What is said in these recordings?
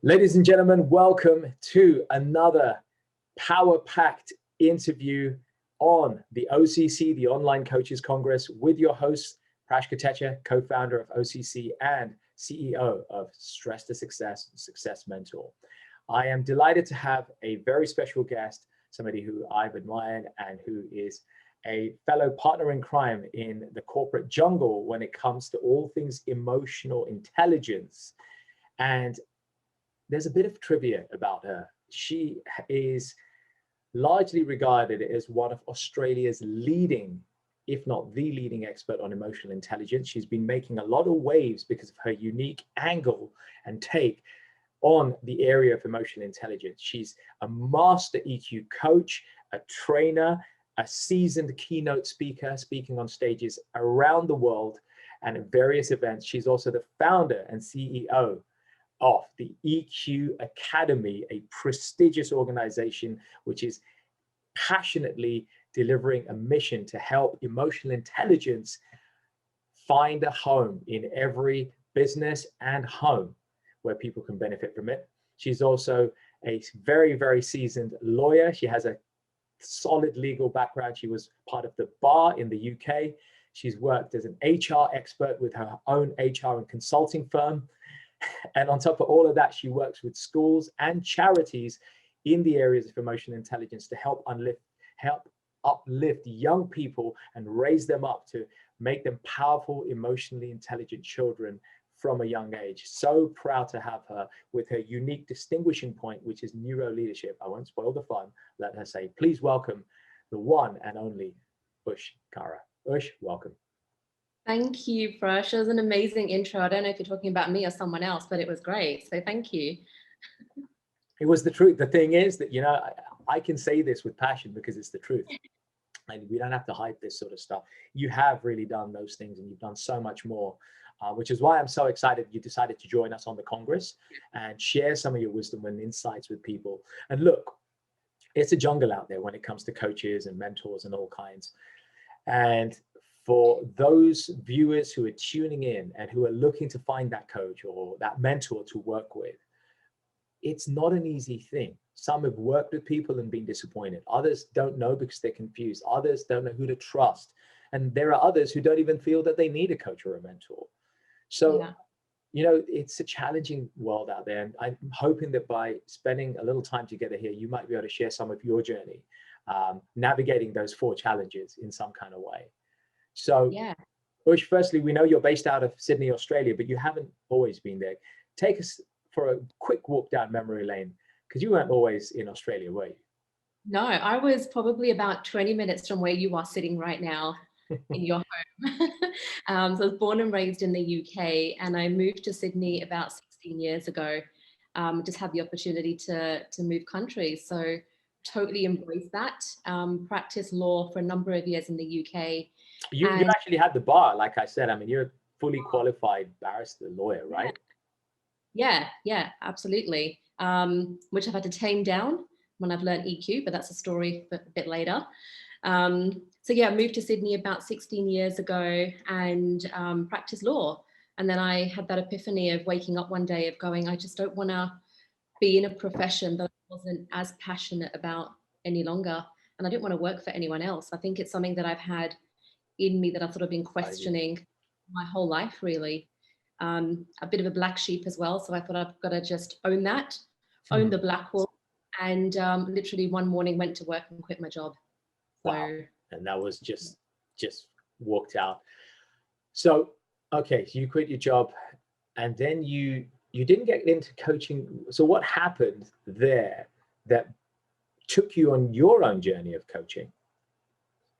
Ladies and gentlemen, welcome to another power-packed interview on the OCC, the Online Coaches Congress, with your host, Prash, co-founder of OCC and CEO of Stress to Success, Success Mentor. I am delighted to have a very special guest, somebody who I've admired and who is a fellow partner in crime in the corporate jungle when it comes to all things emotional intelligence. And there's a bit of trivia about her. She is largely regarded as one of Australia's leading, if not the leading expert on emotional intelligence. She's been making a lot of waves because of her unique angle and take on the area of emotional intelligence. She's a master EQ coach, a trainer, a seasoned keynote speaker, speaking on stages around the world and at various events. She's also the founder and CEO of the EQ Academy, a prestigious organization which is passionately delivering a mission to help emotional intelligence find a home in every business and home where people can benefit from it. She's also a very, very seasoned lawyer. She has a solid legal background. She was part of the bar in the UK. She's worked as an HR expert with her own HR and consulting firm. And on top of all of that, she works with schools and charities in the areas of emotional intelligence to help uplift young people and raise them up to make them powerful, emotionally intelligent children from a young age. So proud to have her with her unique distinguishing point, which is neuro leadership. I won't spoil the fun. Let her say, please welcome the one and only Ush Kara. Ush, welcome. Thank you, Prash. It was an amazing intro. I don't know if you're talking about me or someone else, but it was great. So thank you. It was the truth. The thing is that, you know, I can say this with passion because it's the truth. And we don't have to hide this sort of stuff. You have really done those things and you've done so much more, which is why I'm so excited you decided to join us on the Congress and share some of your wisdom and insights with people. And look, it's a jungle out there when it comes to coaches and mentors and all kinds. And for those viewers who are tuning in and who are looking to find that coach or that mentor to work with, it's not an easy thing. Some have worked with people and been disappointed. Others don't know because they're confused. Others don't know who to trust. And there are others who don't even feel that they need a coach or a mentor. So, you know, it's a challenging world out there. And I'm hoping that by spending a little time together here, you might be able to share some of your journey, navigating those 4 challenges in some kind of way. So, Ush, firstly, we know you're based out of Sydney, Australia, but you haven't always been there. Take us for a quick walk down memory lane, because you weren't always in Australia, were you? No, I was probably about 20 minutes from where you are sitting right now in your home. So I was born and raised in the UK, and I moved to Sydney about 16 years ago. Just had the opportunity to move countries. So totally embraced that. Practiced law for a number of years in the UK. You actually had the bar, like I said. I mean, you're a fully qualified barrister, lawyer, right? Yeah, absolutely. Which I've had to tame down when I've learned EQ, but that's a story a bit later. So yeah, I moved to Sydney about 16 years ago and practiced law. And then I had that epiphany of waking up one day of going, I just don't want to be in a profession that I wasn't as passionate about any longer. And I didn't want to work for anyone else. I think it's something that I've had in me that I've sort of been questioning my whole life, really. A bit of a black sheep as well. So I thought I've got to just own that, own the black wool. And literally one morning went to work and quit my job. Wow. And that was just walked out. So, okay, so you quit your job and then you didn't get into coaching. So what happened there that took you on your own journey of coaching?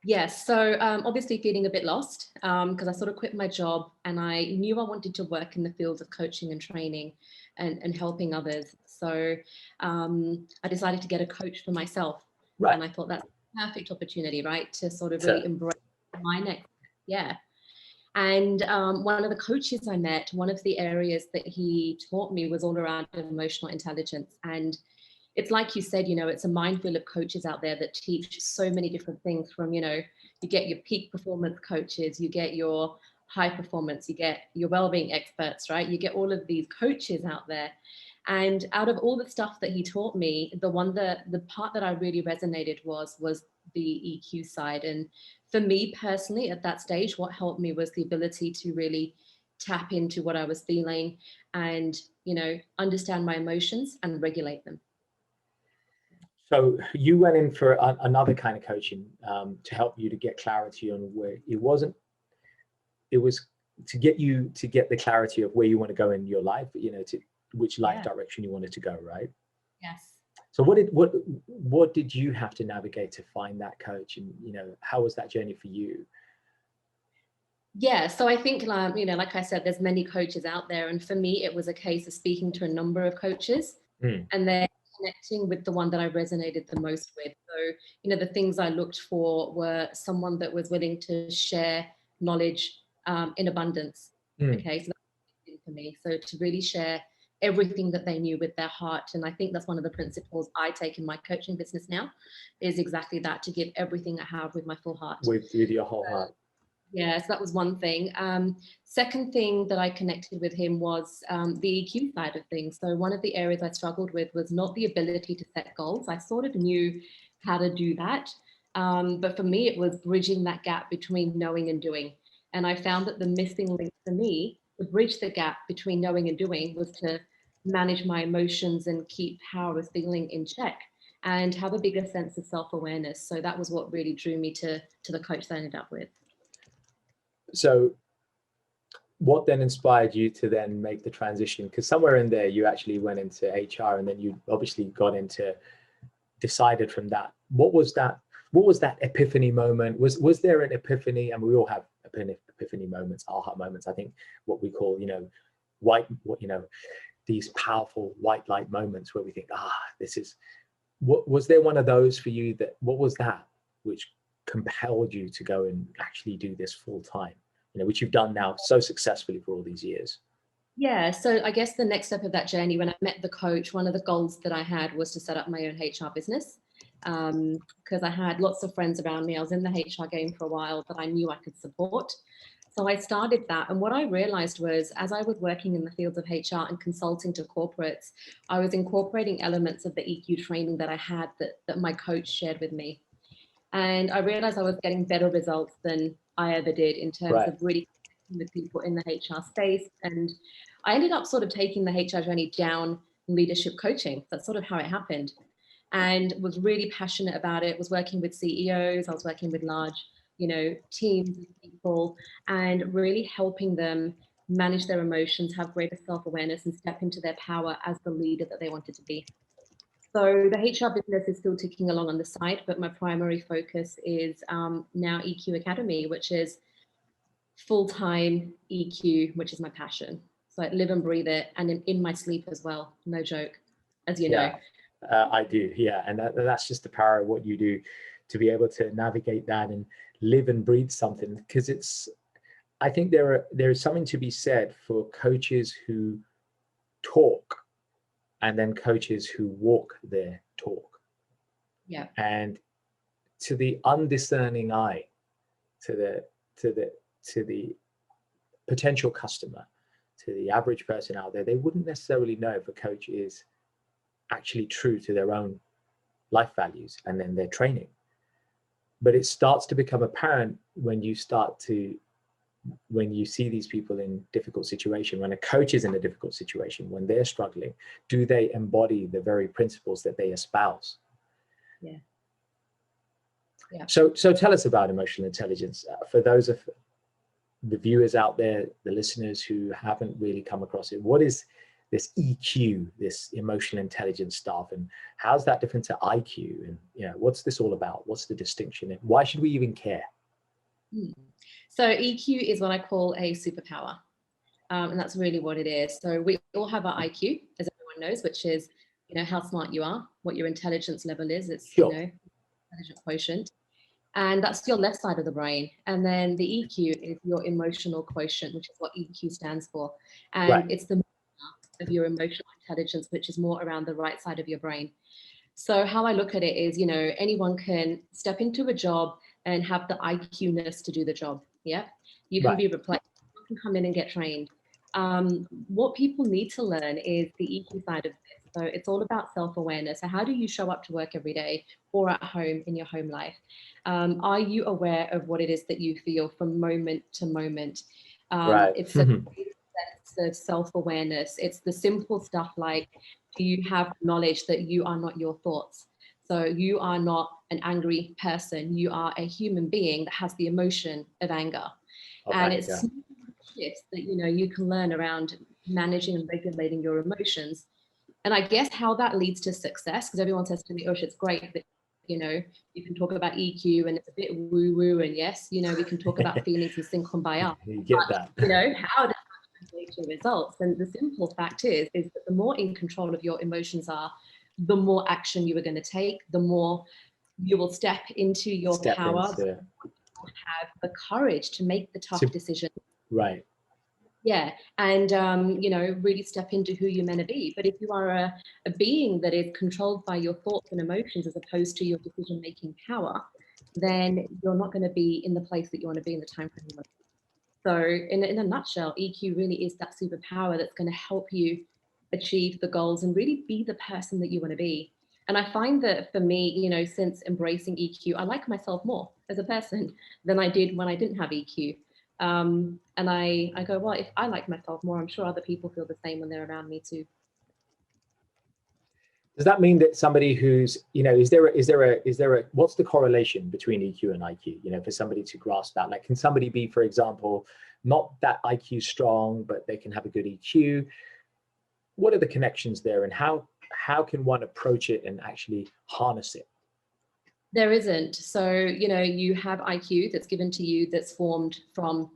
Yes, so obviously feeling a bit lost because I sort of quit my job and I knew I wanted to work in the field of coaching and training and helping others. So I decided to get a coach for myself. Right. And I thought that's a perfect opportunity, right, to sort of really embrace my next step. Yeah. And one of the coaches I met, one of the areas that he taught me was all around emotional intelligence. And it's like you said, you know, it's a minefield of coaches out there that teach so many different things from, you know, you get your peak performance coaches, you get your high performance, you get your wellbeing experts, right? You get all of these coaches out there. And out of all the stuff that he taught me, the part that I really resonated was the EQ side. And for me personally, at that stage, what helped me was the ability to really tap into what I was feeling and, understand my emotions and regulate them. So you went in for another kind of coaching to help you to get clarity on where it was to get you to get the clarity of where you want to go in your life, to which life direction you wanted to go, right? Yes. So what did you have to navigate to find that coach, and how was that journey for you? Yeah, so I think, like I said, there's many coaches out there, and for me, it was a case of speaking to a number of coaches, and then connecting with the one that I resonated the most with. So, the things I looked for were someone that was willing to share knowledge in abundance. Okay, so that's for me. So to really share everything that they knew with their heart, and I think that's one of the principles I take in my coaching business now, is exactly that: to give everything I have with my full heart. With your whole heart. Yeah, so that was one thing. Second thing that I connected with him was the EQ side of things. So one of the areas I struggled with was not the ability to set goals. I sort of knew how to do that. But for me, it was bridging that gap between knowing and doing. And I found that the missing link for me to bridge the gap between knowing and doing was to manage my emotions and keep how I was feeling in check and have a bigger sense of self-awareness. So that was what really drew me to the coach that I ended up with. So what then inspired you to then make the transition? Because somewhere in there, you actually went into HR, and then you obviously got into, decided from that. What was that epiphany moment? Was there an epiphany? And we all have epiphany moments, aha moments. I think what we call, these powerful white light moments where we think, what was there one of those for you? What was that which compelled you to go and actually do this full time, which you've done now so successfully for all these years? Yeah, so I guess the next step of that journey, when I met the coach, one of the goals that I had was to set up my own HR business, because I had lots of friends around me. I was in the HR game for a while that I knew I could support. So I started that. And what I realized was, as I was working in the fields of HR and consulting to corporates, I was incorporating elements of the EQ training that I had that my coach shared with me. And I realized I was getting better results than I ever did in terms of really connecting with people in the HR space. And I ended up sort of taking the HR journey down leadership coaching. That's sort of how it happened. And was really passionate about it, was working with CEOs, I was working with large, teams of people, and really helping them manage their emotions, have greater self-awareness, and step into their power as the leader that they wanted to be. So the HR business is still ticking along on the side, but my primary focus is now EQ Academy, which is full-time EQ, which is my passion. So I live and breathe it, and in my sleep as well. No joke, as you know. I do, yeah. And that's just the power of what you do, to be able to navigate that and live and breathe something. Because I think there is something to be said for coaches who talk, and then coaches who walk their talk. Yeah. And to the undiscerning eye, to the potential customer, to the average person out there, they wouldn't necessarily know if a coach is actually true to their own life values and then their training. But it starts to become apparent when you see these people in difficult situation, when a coach is in a difficult situation, when they're struggling, do they embody the very principles that they espouse? Yeah. So tell us about emotional intelligence. For those of the viewers out there, the listeners who haven't really come across it, what is this EQ, this emotional intelligence stuff, and how's that different to IQ? And what's this all about? What's the distinction? And why should we even care? So EQ is what I call a superpower. And that's really what it is. So we all have our IQ, as everyone knows, which is, how smart you are, what your intelligence level is. It's, intelligent quotient. And that's your left side of the brain. And then the EQ is your emotional quotient, which is what EQ stands for. And it's the of your emotional intelligence, which is more around the right side of your brain. So how I look at it is, anyone can step into a job and have the IQ-ness to do the job. Yeah. You can be replaced. You can come in and get trained. What people need to learn is the EQ side of this. So it's all about self-awareness. So how do you show up to work every day or at home in your home life? Are you aware of what it is that you feel from moment to moment? Right. It's a sense of self-awareness. It's the simple stuff like, do you have knowledge that you are not your thoughts? So you are not an angry person. You are a human being that has the emotion of anger. And it's shifts that you can learn around managing and regulating your emotions. And I guess how that leads to success, because everyone says to me, oh, it's great that you can talk about EQ and it's a bit woo-woo, and yes, we can talk about feelings and sync on by us. You get that. How does that translate to results? And the simple fact is that the more in control of your emotions are, the more action you are going to take, the more you will step into your power, have the courage to make the tough decisions. Right. Yeah. And, really step into who you're meant to be. But if you are a being that is controlled by your thoughts and emotions as opposed to your decision-making power, then you're not going to be in the place that you want to be in the time frame you want to be. So in a nutshell, EQ really is that superpower that's going to help you achieve the goals and really be the person that you want to be. And I find that for me, since embracing EQ, I like myself more as a person than I did when I didn't have EQ. And I go, well, if I like myself more, I'm sure other people feel the same when they're around me too. Does that mean that somebody who's, is there a, what's the correlation between EQ and IQ, for somebody to grasp that? Like, can somebody be, for example, not that IQ strong, but they can have a good EQ? What are the connections there, and how can one approach it and actually harness it? There isn't. So, you have IQ that's given to you, that's formed from,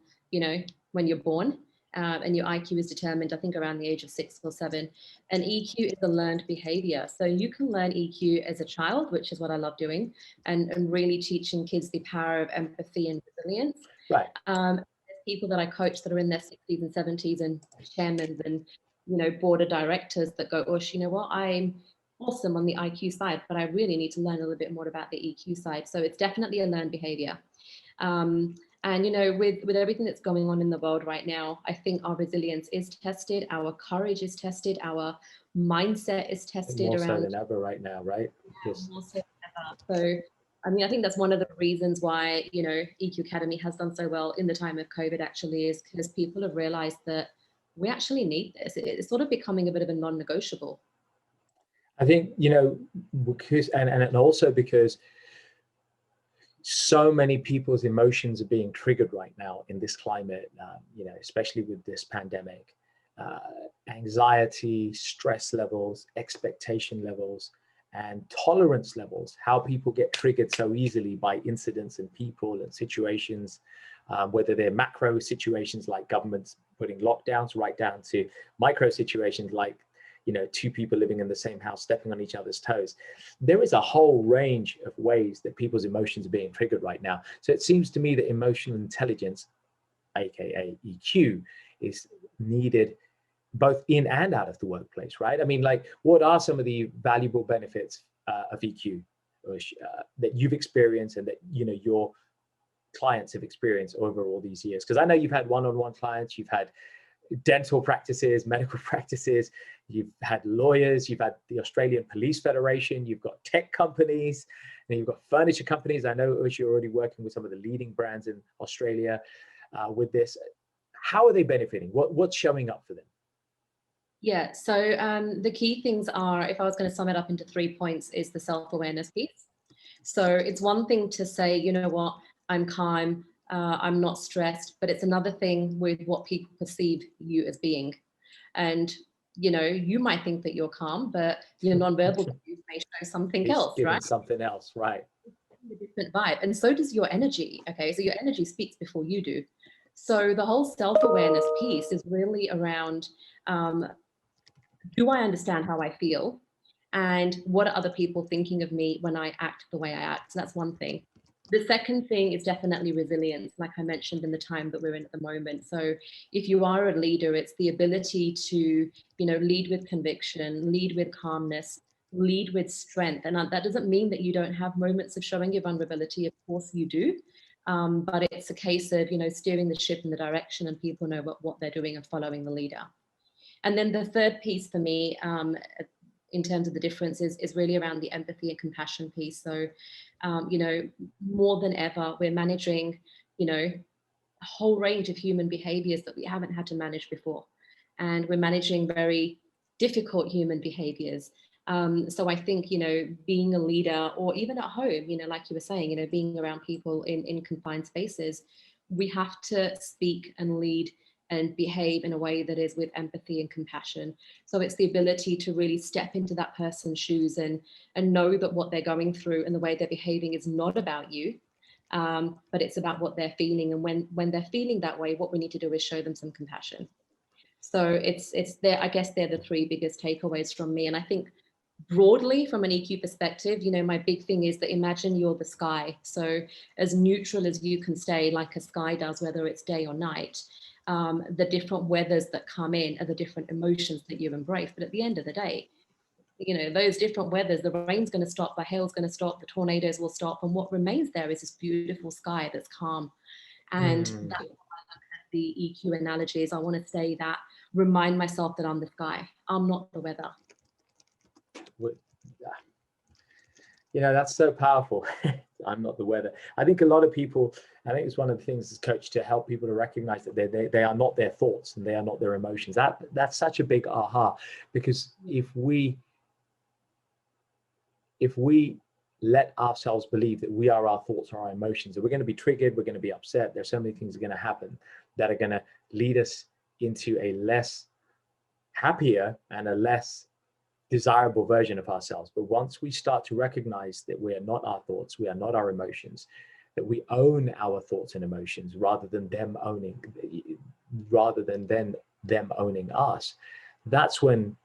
when you're born. And your IQ is determined, I think, around the age of 6 or 7. And EQ is a learned behavior. So you can learn EQ as a child, which is what I love doing, and really teaching kids the power of empathy and resilience. Right. There's people that I coach that are in their 60s and 70s and chairmen and, board of directors that go, Ush, you know what, I'm awesome on the IQ side, but I really need to learn a little bit more about the EQ side. So it's definitely a learned behavior. And, with everything that's going on in the world right now, I think our resilience is tested, our courage is tested, our mindset is tested. More so than ever right now, right? Yes. More so than ever. So, I think that's one of the reasons why, EQ Academy has done so well in the time of COVID, actually, is because people have realized that we actually need this. It's sort of becoming a bit of a non-negotiable. I think, because, and also because so many people's emotions are being triggered right now in this climate, especially with this pandemic. Anxiety, stress levels, expectation levels, and tolerance levels, how people get triggered so easily by incidents and people and situations, whether they're macro situations like governments putting lockdowns, right down to micro situations like, two people living in the same house, stepping on each other's toes. There is a whole range of ways that people's emotions are being triggered right now. So it seems to me that emotional intelligence, AKA EQ, is needed both in and out of the workplace, right? I mean, like, what are some of the valuable benefits of EQ that you've experienced and that, your clients have experienced over all these years? Because I know you've had one-on-one clients, you've had dental practices, medical practices, you've had lawyers, you've had the Australian Police Federation, you've got tech companies, and you've got furniture companies. I know you're already working with some of the leading brands in Australia with this. How are they benefiting? What's showing up for them? Yeah, so the key things are, if I was going to sum it up into 3 points, is the self-awareness piece. So it's one thing to say, you know what, I'm calm, I'm not stressed, but it's another thing with what people perceive you as being. And, you might think that you're calm, but your nonverbal cues may show something else, right? Something else, right? A different vibe. And so does your energy, okay? So your energy speaks before you do. So the whole self-awareness piece is really around, do I understand how I feel? And what are other people thinking of me when I act the way I act? So that's one thing. The second thing is definitely resilience, like I mentioned, in the time that we're in at the moment. So if you are a leader, it's the ability to, lead with conviction, lead with calmness, lead with strength. And that doesn't mean that you don't have moments of showing your vulnerability. Of course you do. But it's a case of, steering the ship in the direction, and people know what they're doing and following the leader. And then the third piece for me, in terms of the difference, is really around the empathy and compassion piece. So, more than ever, we're managing, a whole range of human behaviors that we haven't had to manage before. And we're managing very difficult human behaviors. So I think, being a leader, or even at home, like you were saying, being around people in confined spaces, we have to speak and lead and behave in a way that is with empathy and compassion. So it's the ability to really step into that person's shoes and know that what they're going through and the way they're behaving is not about you, but it's about what they're feeling. And when they're feeling that way, what we need to do is show them some compassion. So it's there. I guess they're the three biggest takeaways from me. And I think broadly from an EQ perspective, my big thing is that imagine you're the sky. So as neutral as you can stay, like a sky does, whether it's day or night, the different weathers that come in are the different emotions that you embrace. But at the end of the day, those different weathers, the rain's going to stop, the hail's going to stop, the tornadoes will stop. And what remains there is this beautiful sky that's calm. And that's the EQ analogy is I want to say that, remind myself that I'm the sky. I'm not the weather. That's so powerful. I'm not the weather. I think a lot of people, I think it's one of the things as coach to help people to recognize that they are not their thoughts and they are not their emotions. That's such a big aha, because if we let ourselves believe that we are our thoughts or our emotions, that we're going to be triggered, we're going to be upset, there's so many things that are going to happen that are going to lead us into a less happier and a less desirable version of ourselves. But once we start to recognize that we are not our thoughts, we are not our emotions, that we own our thoughts and emotions rather than them owning us, that's when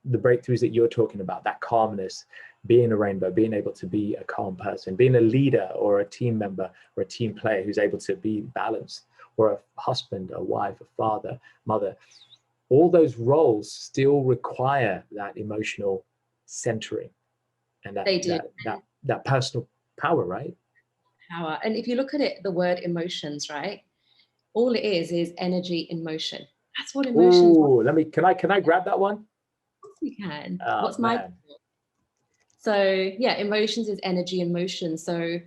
the breakthroughs that you're talking about, that calmness, being a rainbow, being able to be a calm person, being a leader or a team member or a team player who's able to be balanced, or a husband, a wife, a father, mother, all those roles still require that emotional centering and that personal power, right? Power. And if you look at it, the word emotions, right? All it is energy in motion. That's what emotions are. Can I grab that one? Of course we can. Oh, What's my... So yeah, emotions is energy in motion. So,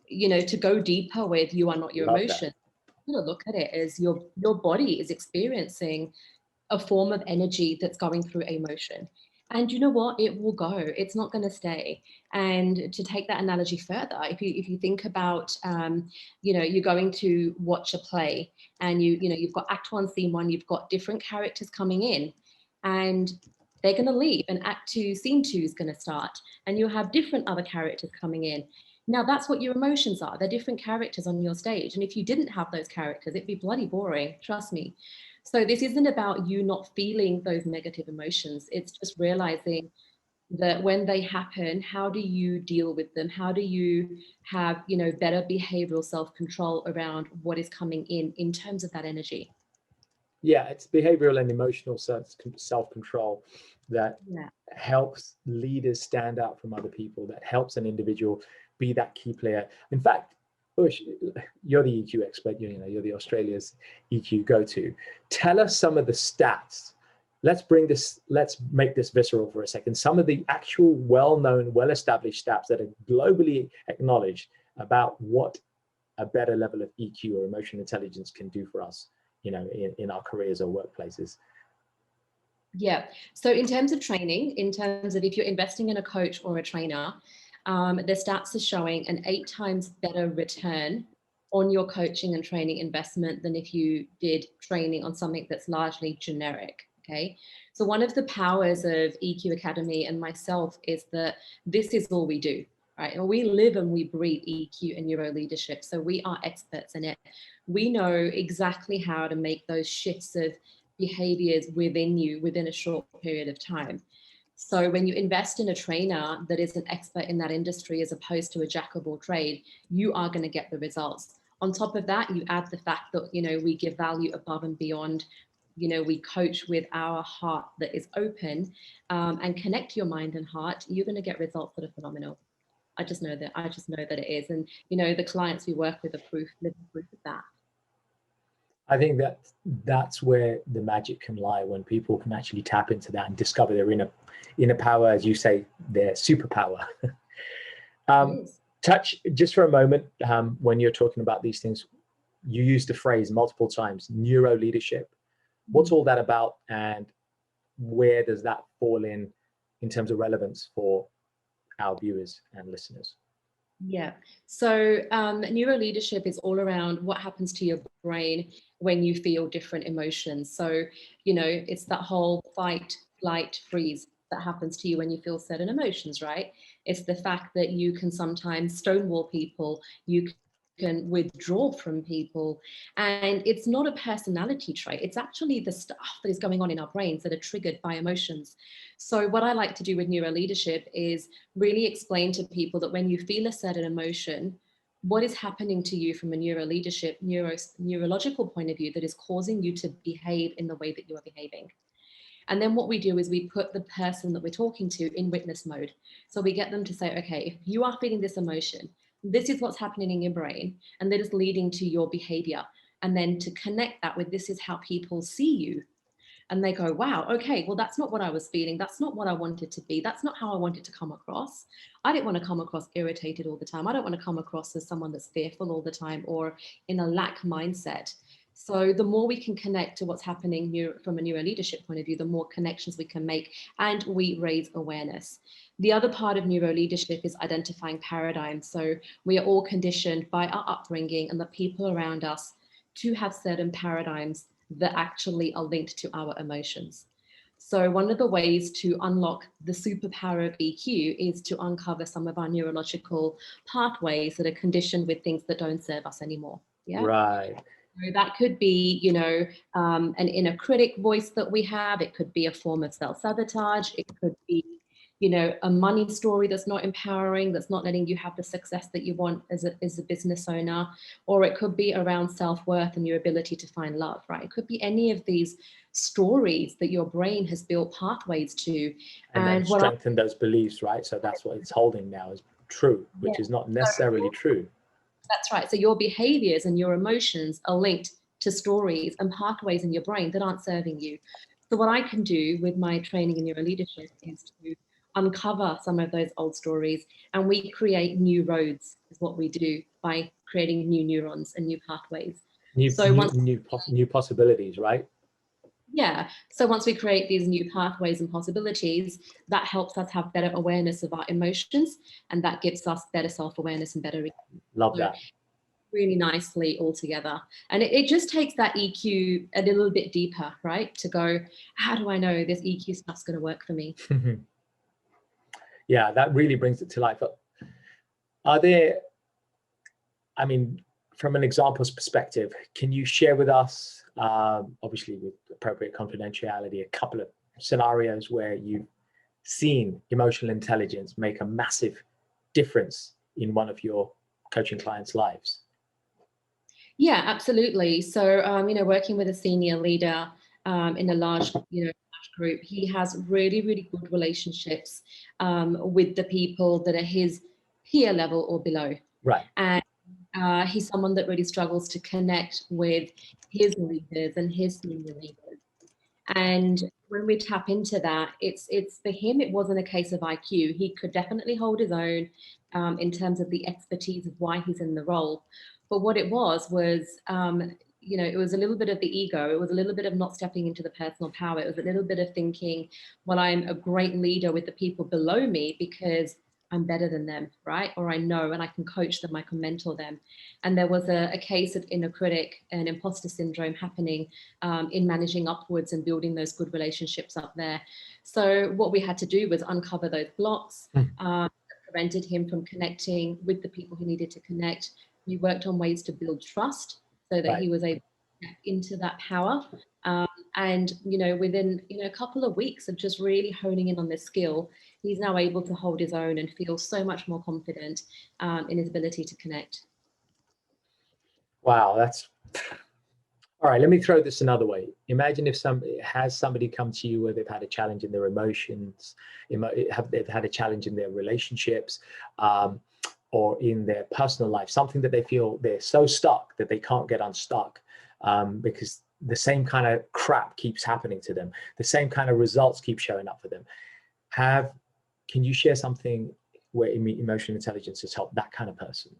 to go deeper with you are not your emotion, you look at it as your body is experiencing a form of energy that's going through emotion. And you know what? It will go. It's not going to stay. And to take that analogy further, if you think about, you're going to watch a play, and you've got Act 1, Scene 1, you've got different characters coming in, and they're going to leave, and Act 2, Scene 2 is going to start, and you'll have different other characters coming in. Now that's what your emotions are. They're different characters on your stage. And if you didn't have those characters, it'd be bloody boring. Trust me. So this isn't about you not feeling those negative emotions. It's just realizing that when they happen, how do you deal with them? How do you have, better behavioral self-control around what is coming in terms of that energy? Yeah, it's behavioral and emotional self-control that helps leaders stand out from other people, that helps an individual be that key player. In fact, Bush, you're the EQ expert, you're the Australia's EQ go-to. Tell us some of the stats. Let's make this visceral for a second. Some of the actual well-known, well-established stats that are globally acknowledged about what a better level of EQ or emotional intelligence can do for us, in our careers or workplaces. Yeah. So in terms of training, in terms of if you're investing in a coach or a trainer, the stats are showing an 8 times better return on your coaching and training investment than if you did training on something that's largely generic. Okay. So one of the powers of EQ Academy and myself is that this is all we do, right? And we live and we breathe EQ and neuro leadership. So we are experts in it. We know exactly how to make those shifts of behaviors within you within a short period of time. So when you invest in a trainer that is an expert in that industry, as opposed to a jack of all trade, you are going to get the results. On top of that, you add the fact that, we give value above and beyond. We coach with our heart that is open, and connect your mind and heart. You're going to get results that are phenomenal. I just know that it is. And, you know, the clients we work with are living proof of that. I think that that's where the magic can lie, when people can actually tap into that and discover their inner power, as you say, their superpower. Touch just for a moment, when you're talking about these things, you used the phrase multiple times, neuro leadership. What's all that about, and where does that fall in terms of relevance for our viewers and listeners? Yeah. So neuro leadership is all around what happens to your brain when you feel different emotions. So, you know, it's that whole fight, flight, freeze that happens to you when you feel certain emotions, right? It's the fact that you can sometimes stonewall people, you can withdraw from people, and it's not a personality trait. It's actually the stuff that is going on in our brains that are triggered by emotions. So what I like to do with neuro leadership is really explain to people that when you feel a certain emotion, what is happening to you from a neurological point of view that is causing you to behave in the way that you are behaving. And then what we do is we put the person that we're talking to in witness mode. So we get them to say, okay, if you are feeling this emotion, this is what's happening in your brain, and that is leading to your behavior. And then to connect that with, this is how people see you. And they go, wow, okay, well, that's not what I was feeling. That's not what I wanted to be. That's not how I wanted to come across. I didn't want to come across irritated all the time. I don't want to come across as someone that's fearful all the time or in a lack mindset. So the more we can connect to what's happening from a neuro leadership point of view, the more connections we can make, and we raise awareness. The other part of neuro leadership is identifying paradigms. So we are all conditioned by our upbringing and the people around us to have certain paradigms that actually are linked to our emotions. So one of the ways to unlock the superpower of EQ is to uncover some of our neurological pathways that are conditioned with things that don't serve us anymore. Yeah. Right. So that could be, you know, an inner critic voice that we have. It could be a form of self-sabotage. It could be, you know, a money story that's not empowering, that's not letting you have the success that you want as a business owner. Or it could be around self-worth and your ability to find love, right? It could be any of these stories that your brain has built pathways to. And then strengthen those beliefs, right? So that's what it's holding now as true, which is not necessarily true. That's right. So your behaviors and your emotions are linked to stories and pathways in your brain that aren't serving you. So what I can do with my training in neuro leadership is to uncover some of those old stories, and we create new roads is what we do by creating new neurons and new pathways. New possibilities, right? Yeah. So once we create these new pathways and possibilities, that helps us have better awareness of our emotions, and that gives us better self-awareness and better. Love that. Really nicely all together. And it just takes that EQ a little bit deeper, right? To go, how do I know this EQ stuff's going to work for me? Yeah, that really brings it to life. Are there, I mean, from an examples perspective, can you share with us, obviously with appropriate confidentiality, a couple of scenarios where you've seen emotional intelligence make a massive difference in one of your coaching clients' lives? Yeah, absolutely. So, you know, working with a senior leader in a large, you know, group, he has really, really good relationships with the people that are his peer level or below. Right. And he's someone that really struggles to connect with his leaders and his senior leaders. And when we tap into that, it's for him, it wasn't a case of IQ. He could definitely hold his own in terms of the expertise of why he's in the role. But what it was, you know, it was a little bit of the ego. It was a little bit of not stepping into the personal power. It was a little bit of thinking, well, I'm a great leader with the people below me because I'm better than them, right? Or I know and I can coach them, I can mentor them. And there was a case of inner critic and imposter syndrome happening in managing upwards and building those good relationships up there. So what we had to do was uncover those blocks that prevented him from connecting with the people he needed to connect. We worked on ways to build trust so that he was able to get into that power. And, you know, within, you know, a couple of weeks of just really honing in on this skill, he's now able to hold his own and feel so much more confident in his ability to connect. Wow, that's All right, let me throw this another way. Imagine if somebody come to you where they've had a challenge in their emotions, they've had a challenge in their relationships, or in their personal life, something that they feel they're so stuck that they can't get unstuck, because the same kind of crap keeps happening to them. The same kind of results keep showing up for them. Can you share something where emotional intelligence has helped that kind of person?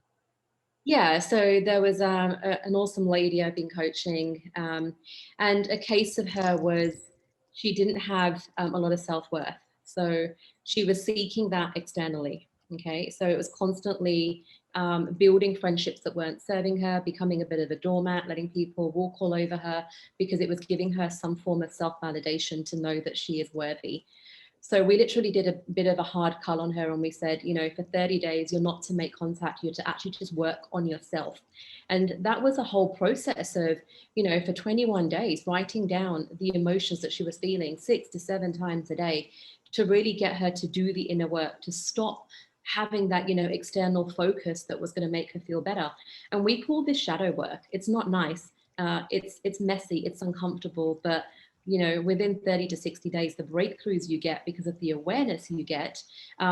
Yeah, so there was an awesome lady I've been coaching, and a case of her was she didn't have a lot of self-worth. So she was seeking that externally. Okay, so it was constantly building friendships that weren't serving her, becoming a bit of a doormat, letting people walk all over her because it was giving her some form of self-validation to know that she is worthy. So we literally did a bit of a hard cull on her and we said, you know, for 30 days, you're not to make contact, you're to actually just work on yourself. And that was a whole process of, you know, for 21 days, writing down the emotions that she was feeling 6 to 7 times a day to really get her to do the inner work, to stop having that, you know, external focus that was going to make her feel better. And we call this shadow work. It's not nice. It's messy, it's uncomfortable, but you know, within 30 to 60 days, the breakthroughs you get because of the awareness you get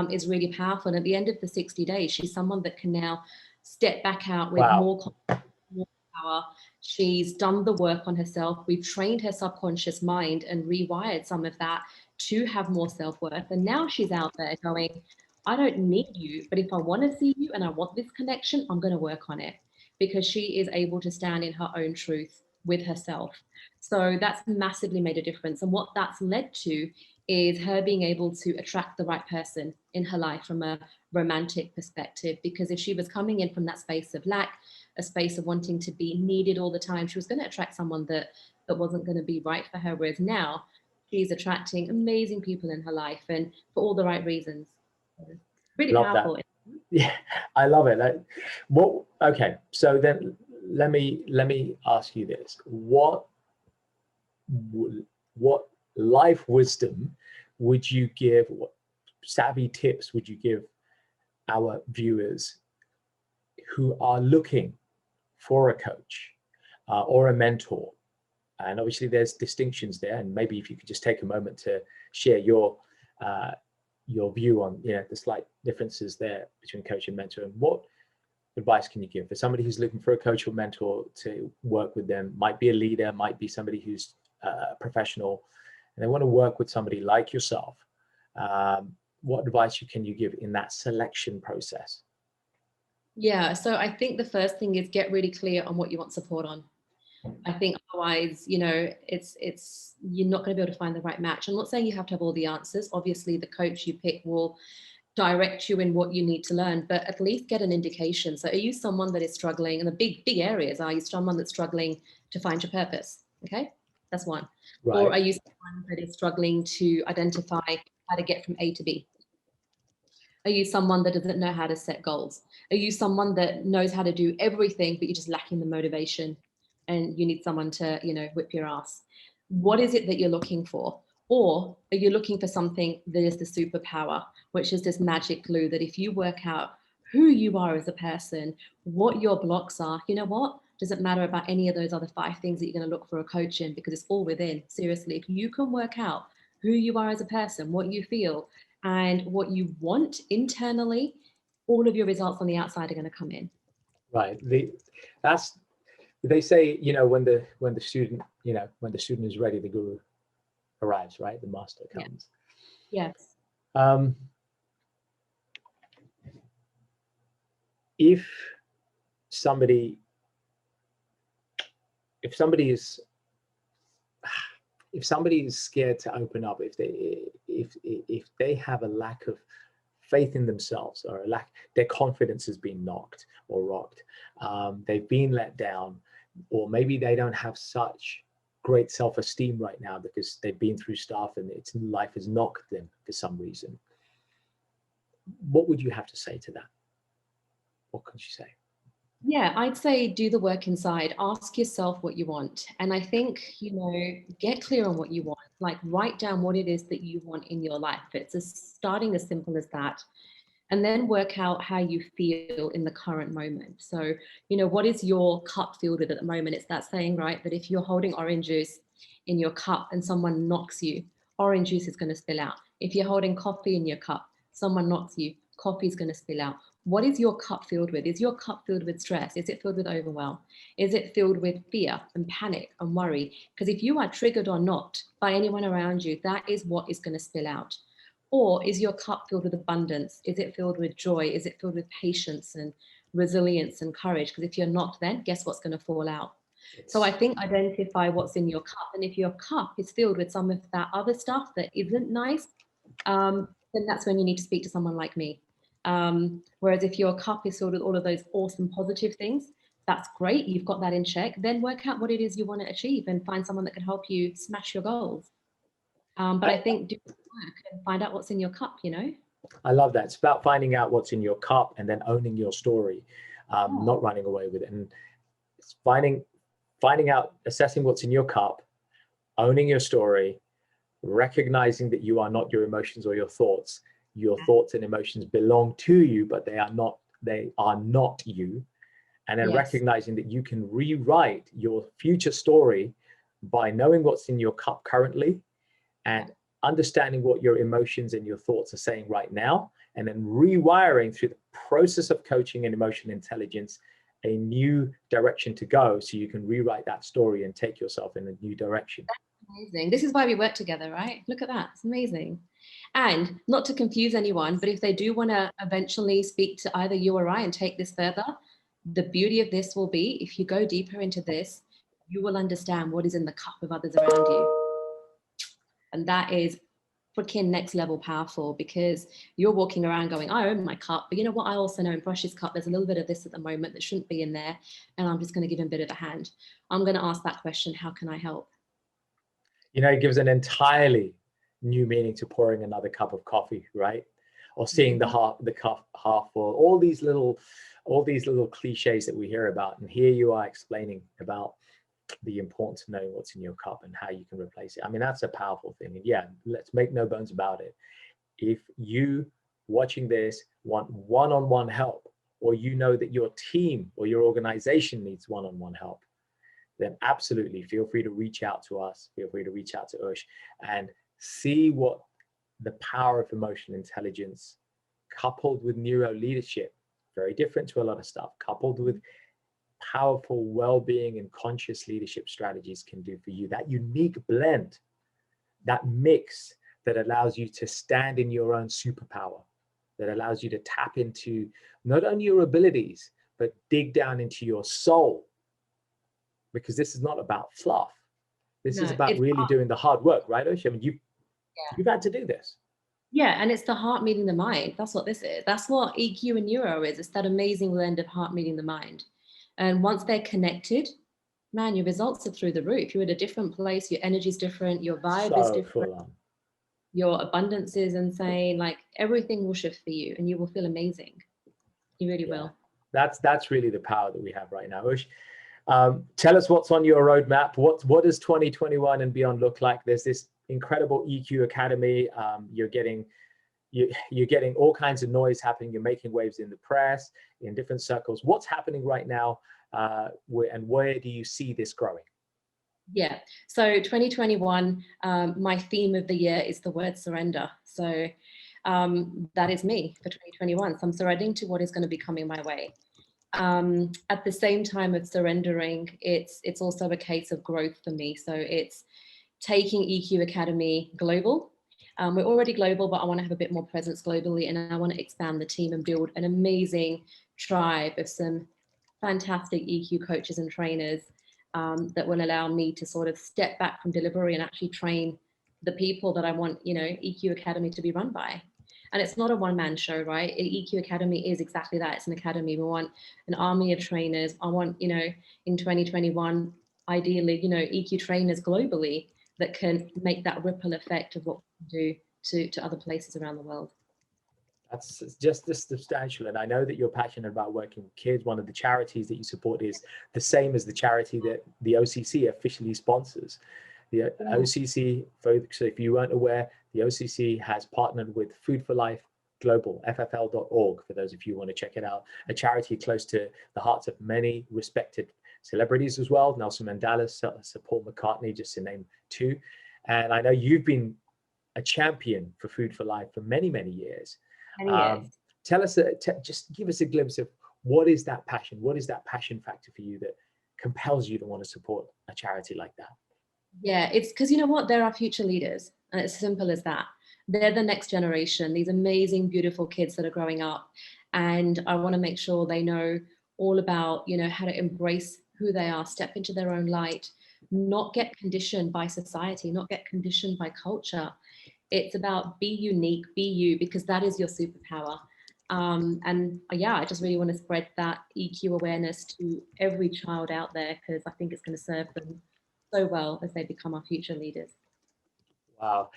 is really powerful. And at the end of the 60 days, she's someone that can now step back out with Wow. more confidence, more power. She's done the work on herself. We've trained her subconscious mind and rewired some of that to have more self-worth. And now she's out there going, I don't need you, but if I want to see you and I want this connection, I'm going to work on it, because she is able to stand in her own truth with herself. So that's massively made a difference. And what that's led to is her being able to attract the right person in her life from a romantic perspective. Because if she was coming in from that space of lack, a space of wanting to be needed all the time, she was going to attract someone that wasn't going to be right for her. Whereas now she's attracting amazing people in her life, and for all the right reasons. Really Love that. powerful. Yeah, I love it. Okay, so then let me ask you this. What life wisdom would you give, what savvy tips would you give our viewers who are looking for a coach or a mentor? And obviously there's distinctions there, and maybe if you could just take a moment to share your view on, you know, the slight differences there between coach and mentor, and what advice can you give for somebody who's looking for a coach or mentor to work with them? Might be a leader, might be somebody who's a professional, and they want to work with somebody like yourself. What advice can you give in that selection process? Yeah, so I think the first thing is get really clear on what you want support on. I think otherwise, you know, it's you're not going to be able to find the right match. I'm not saying you have to have all the answers. Obviously, the coach you pick will direct you in what you need to learn, but at least get an indication. So are you someone that is struggling, and the big areas, are you someone that's struggling to find your purpose? Okay, that's one. Right. Or are you someone that is struggling to identify how to get from A to B? Are you someone that doesn't know how to set goals? Are you someone that knows how to do everything, but you're just lacking the motivation and you need someone to, you know, whip your ass? What is it that you're looking for? Or are you looking for something that is the superpower, which is this magic glue that if you work out who you are as a person, what your blocks are, you know what? Doesn't matter about any of those other 5 things that you're going to look for a coach in, because it's all within. Seriously, if you can work out who you are as a person, what you feel, and what you want internally, all of your results on the outside are going to come in. Right. They say, you know, when the student, you know, when the student is ready, the guru arrives, right? The master comes. Yeah. Yes. If somebody is scared to open up, if they have a lack of faith in themselves, or their confidence has been knocked or rocked, they've been let down, or maybe they don't have such great self-esteem right now because they've been through stuff and life has knocked them for some reason, what would you have to say to that? What could you say? Yeah, I'd say do the work inside. Ask yourself what you want. And I think, you know, get clear on what you want. Like, write down what it is that you want in your life. It's starting as simple as that. and then work out how you feel in the current moment. So, you know, what is your cup filled with at the moment? It's that saying, right? That if you're holding orange juice in your cup and someone knocks you, orange juice is going to spill out. If you're holding coffee in your cup, someone knocks you, coffee is going to spill out. What is your cup filled with? Is your cup filled with stress? Is it filled with overwhelm? Is it filled with fear and panic and worry? Because if you are triggered or not by anyone around you, that is what is going to spill out. Or is your cup filled with abundance? Is it filled with joy? Is it filled with patience and resilience and courage? Because if you're not, then guess what's going to fall out? So I think identify what's in your cup. And if your cup is filled with some of that other stuff that isn't nice, then that's when you need to speak to someone like me. Whereas if your cup is filled with all of those awesome positive things, that's great. You've got that in check. Then work out what it is you want to achieve and find someone that can help you smash your goals. But I think do the work and find out what's in your cup, you know? I love that. It's about finding out what's in your cup and then owning your story, not running away with it. And it's finding out, assessing what's in your cup, owning your story, recognizing that you are not your emotions or your thoughts. Your thoughts and emotions belong to you, but they are not you. And then recognizing that you can rewrite your future story by knowing what's in your cup currently and understanding what your emotions and your thoughts are saying right now, and then rewiring through the process of coaching and emotional intelligence a new direction to go, so you can rewrite that story and take yourself in a new direction. That's amazing. This is why we work together, right? Look at that. It's amazing. And not to confuse anyone, but if they do want to eventually speak to either you or I and take this further, the beauty of this will be, if you go deeper into this, you will understand what is in the cup of others around you. And that is freaking next level powerful, because you're walking around going, I own my cup, but you know what? I also know in Prash's cup, there's a little bit of this at the moment that shouldn't be in there. And I'm just going to give him a bit of a hand. I'm going to ask that question. How can I help? You know, it gives an entirely new meaning to pouring another cup of coffee, right? Or seeing the cup half full. All these little cliches that we hear about, and here you are explaining about the importance of knowing what's in your cup and how you can replace it. I mean, that's a powerful thing. And yeah, let's make no bones about it. If you watching this want one-on-one help, or you know that your team or your organization needs one-on-one help, then absolutely feel free to reach out to us. Feel free to reach out to Ush and see what the power of emotional intelligence coupled with neuro leadership, very different to a lot of stuff, coupled with powerful well-being and conscious leadership strategies can do for you. That unique blend, that mix that allows you to stand in your own superpower, that allows you to tap into not only your abilities, but dig down into your soul. Because this is not about fluff. This is about really doing the hard work, right, Ush? I mean, you've had to do this. Yeah, and it's the heart meeting the mind. That's what this is. That's what EQ and neuro is. It's that amazing blend of heart meeting the mind. And once they're connected, man, your results are through the roof. You're at a different place. Your energy's different. Your vibe is different. Your abundance is insane. Like everything will shift for you, and you will feel amazing. You really will. That's really the power that we have right now, Ush. Tell us what's on your roadmap. What does 2021 and beyond look like? There's this incredible EQ Academy. You're getting all kinds of noise happening. You're making waves in the press, in different circles. What's happening right now, and where do you see this growing? Yeah, so 2021, my theme of the year is the word surrender. So that is me for 2021. So I'm surrendering to what is going to be coming my way. At the same time of surrendering, it's also a case of growth for me. So it's taking EQ Academy global. We're already global, but I want to have a bit more presence globally, and I want to expand the team and build an amazing tribe of some fantastic EQ coaches and trainers that will allow me to sort of step back from delivery and actually train the people that I want, you know, EQ Academy to be run by. And it's not a one-man show, right? EQ Academy is exactly that. It's an academy. We want an army of trainers. I want, you know, in 2021, ideally, you know, EQ trainers globally that can make that ripple effect of what we do to other places around the world. That's just this substantial. And I know that you're passionate about working with kids. One of the charities that you support is the same as the charity that the OCC officially sponsors. The OCC, folks, so if you weren't aware, the OCC has partnered with Food for Life Global, FFL.org, for those of you who want to check it out. A charity close to the hearts of many respected celebrities as well. Nelson Mandela, Sir Paul McCartney, just to name two. And I know you've been a champion for Food for Life for many, many years. Many years. Tell us, just give us a glimpse of what is that passion? What is that passion factor for you that compels you to want to support a charity like that? Yeah, it's because you know what? They're our future leaders. And it's simple as that. They're the next generation, these amazing, beautiful kids that are growing up. And I want to make sure they know all about, you know, how to embrace who they are, step into their own light, not get conditioned by society, not get conditioned by culture. It's about be unique, be you, because that is your superpower. And yeah, I just really want to spread that EQ awareness to every child out there, because I think it's going to serve them so well as they become our future leaders. Wow.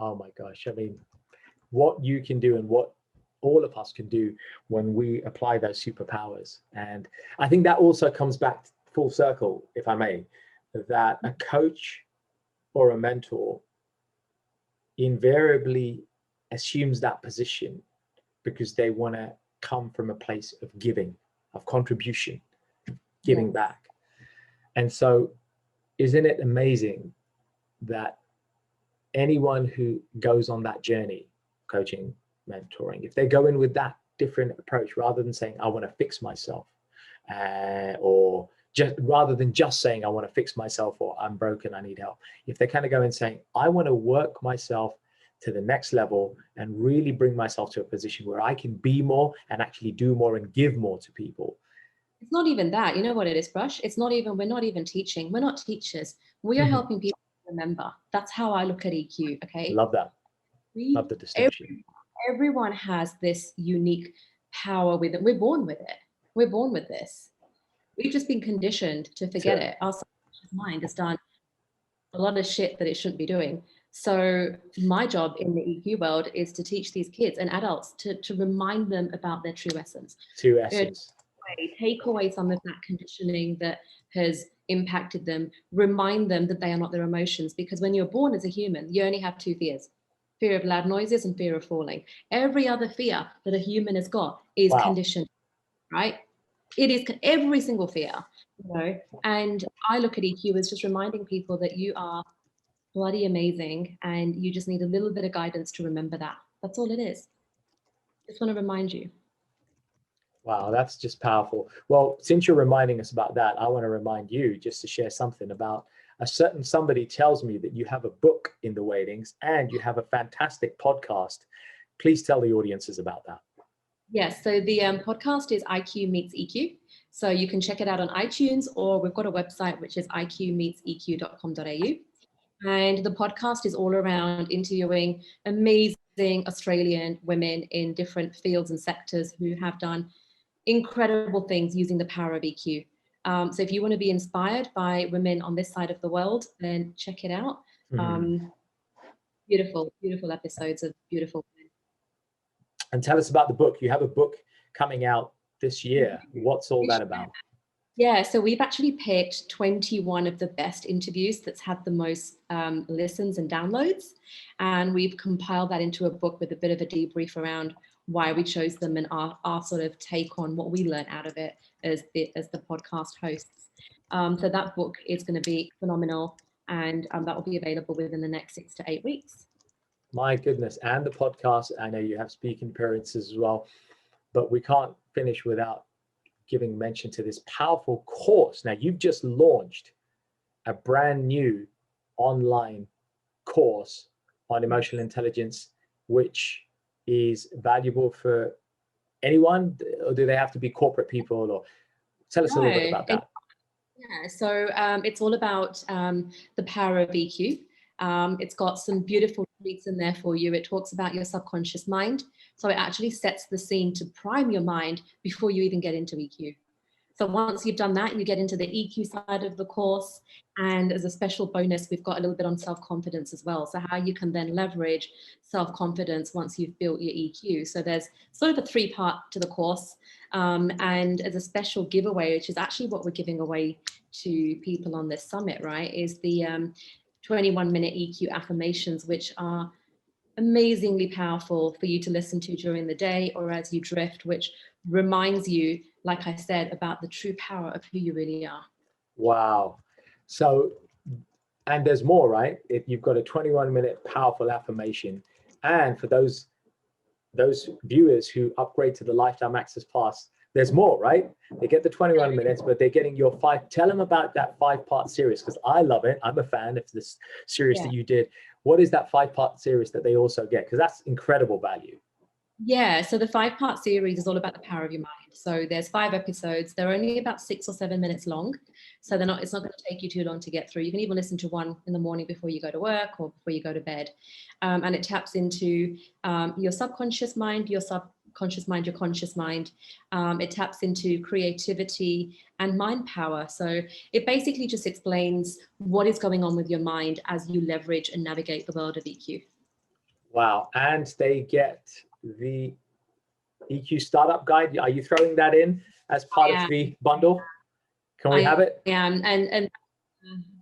Oh my gosh. I mean, what you can do and what all of us can do when we apply those superpowers. And I think that also comes back full circle, if I may, that a coach or a mentor invariably assumes that position because they want to come from a place of giving, of contribution, giving back. And so isn't it amazing that anyone who goes on that journey, coaching, mentoring, if they go in with that different approach, rather than saying, I want to fix myself, or just rather than just saying, I want to fix myself, or I'm broken, I need help. If they kind of go in saying, I want to work myself to the next level and really bring myself to a position where I can be more and actually do more and give more to people. It's not even that. You know what it is, Prash? It's not even, we're not even teaching. We're not teachers. We are helping people remember. That's how I look at EQ, okay? Love that. Love the distinction. Everyone has this unique power with it. We're born with it. We're born with this. We've just been conditioned to forget it. Our subconscious mind has done a lot of shit that it shouldn't be doing. So my job in the EQ world is to teach these kids and adults to remind them about their true essence. True essence. Take away some of that conditioning that has impacted them. Remind them that they are not their emotions, because when you're born as a human, you only have two fears: fear of loud noises and fear of falling. Every other fear that a human has got is conditioned, right? It is every single fear, you know. And I look at EQ as just reminding people that you are bloody amazing, and you just need a little bit of guidance to remember that. That's all it is. Just want to remind you. Wow, that's just powerful. Well, since you're reminding us about that, I want to remind you just to share something about a certain somebody tells me that you have a book in the waiting and you have a fantastic podcast. Please tell the audiences about that. Yes, so the podcast is IQ Meets EQ. So you can check it out on iTunes, or we've got a website, which is iqmeetseq.com.au. And the podcast is all around interviewing amazing Australian women in different fields and sectors who have done incredible things using the power of EQ. So if you want to be inspired by women on this side of the world, then check it out. Beautiful, beautiful episodes of beautiful women. And tell us about the book. You have a book coming out this year. What's all that about? Yeah, so we've actually picked 21 of the best interviews that's had the most listens and downloads. And we've compiled that into a book with a bit of a debrief around why we chose them and our sort of take on what we learned out of it as the podcast hosts. So that book is going to be phenomenal, and that will be available within the next 6 to 8 weeks. My goodness. And the podcast, I know you have speaking appearances as well, but we can't finish without giving mention to this powerful course. Now, you've just launched a brand new online course on emotional intelligence, which is valuable for anyone, or do they have to be corporate people? Or tell us a little bit about that. Yeah, so it's all about the power of EQ. It's got some beautiful tweets in there for you. It talks about your subconscious mind. So it actually sets the scene to prime your mind before you even get into EQ. So once you've done that, you get into the EQ side of the course. And as a special bonus, we've got a little bit on self-confidence as well. So how you can then leverage self-confidence once you've built your EQ. So there's sort of a 3-part to the course. And as a special giveaway, which is actually what we're giving away to people on this summit, right, is the 21-minute EQ affirmations, which are amazingly powerful for you to listen to during the day or as you drift, which reminds you, like I said, about the true power of who you really are. Wow. So, and there's more, right? You've got a 21-minute powerful affirmation. And for those viewers who upgrade to the Lifetime Access Pass, there's more, right? They get the 21 minutes, but they're getting your tell them about that 5-part series, because I love it. I'm a fan of this series that you did. What is that 5-part series that they also get? Because that's incredible value. Yeah, so the 5-part series is all about the power of your mind. So there's 5 episodes. They're only about 6 or 7 minutes long. So it's not going to take you too long to get through. You can even listen to one in the morning before you go to work or before you go to bed. And it taps into your subconscious mind, your subconscious mind, your conscious mind. It taps into creativity and mind power. So it basically just explains what is going on with your mind as you leverage and navigate the world of EQ. Wow. And they get the EQ Startup Guide. Are you throwing that in as part of the bundle? Can we have it? Yeah, and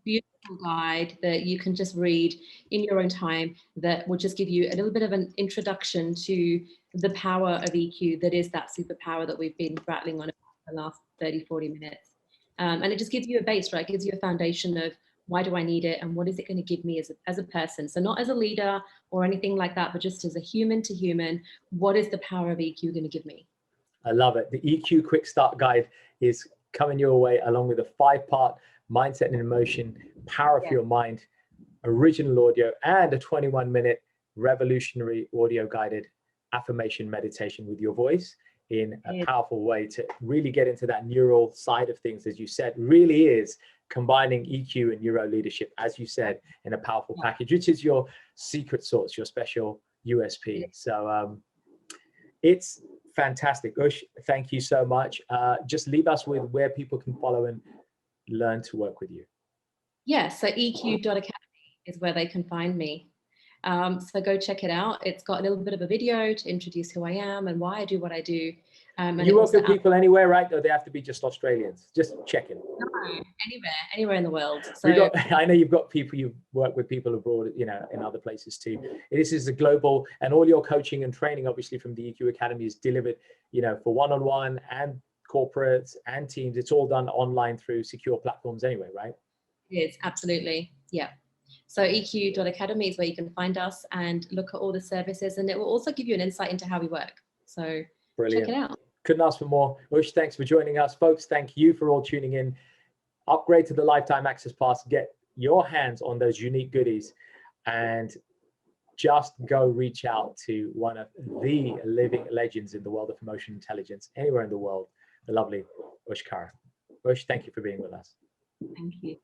beautiful guide that you can just read in your own time that will just give you a little bit of an introduction to the power of EQ that is that superpower that we've been rattling on for the last 30, 40 minutes. And it just gives you a base, right? It gives you a foundation of why do I need it and what is it going to give me as a person? So not as a leader or anything like that, but just as a human to human, what is the power of EQ going to give me? I love it. The EQ Quick Start Guide is coming your way along with a 5-part mindset and emotion, power of your mind, original audio, and a 21-minute revolutionary audio guided affirmation meditation with your voice in a powerful way to really get into that neural side of things. As you said, really is combining EQ and neuro leadership, as you said, in a powerful package, which is your secret sauce, your special USP. So it's fantastic. Ush, thank you so much. Just leave us with where people can follow and learn to work with you. Yeah, so eq.academy is where they can find me. So go check it out. It's got a little bit of a video to introduce who I am and why I do what I do. And you work with people anywhere, right? Or they have to be just Australians? Just checking. No, anywhere in the world. So I know you've got people, you work with people abroad, you know, in other places too. This is a global, and all your coaching and training, obviously from the EQ Academy, is delivered, you know, for one-on-one and corporates and teams. It's all done online through secure platforms anyway, right? It is, absolutely. Yeah. So eq.academy is where you can find us and look at all the services, and it will also give you an insight into how we work. So brilliant. Check it out. Couldn't ask for more. Ush, thanks for joining us. Folks, thank you for all tuning in. Upgrade to the Lifetime Access Pass. Get your hands on those unique goodies and just go reach out to one of the living legends in the world of emotional intelligence anywhere in the world, the lovely Ush Kara. Ush, thank you for being with us. Thank you.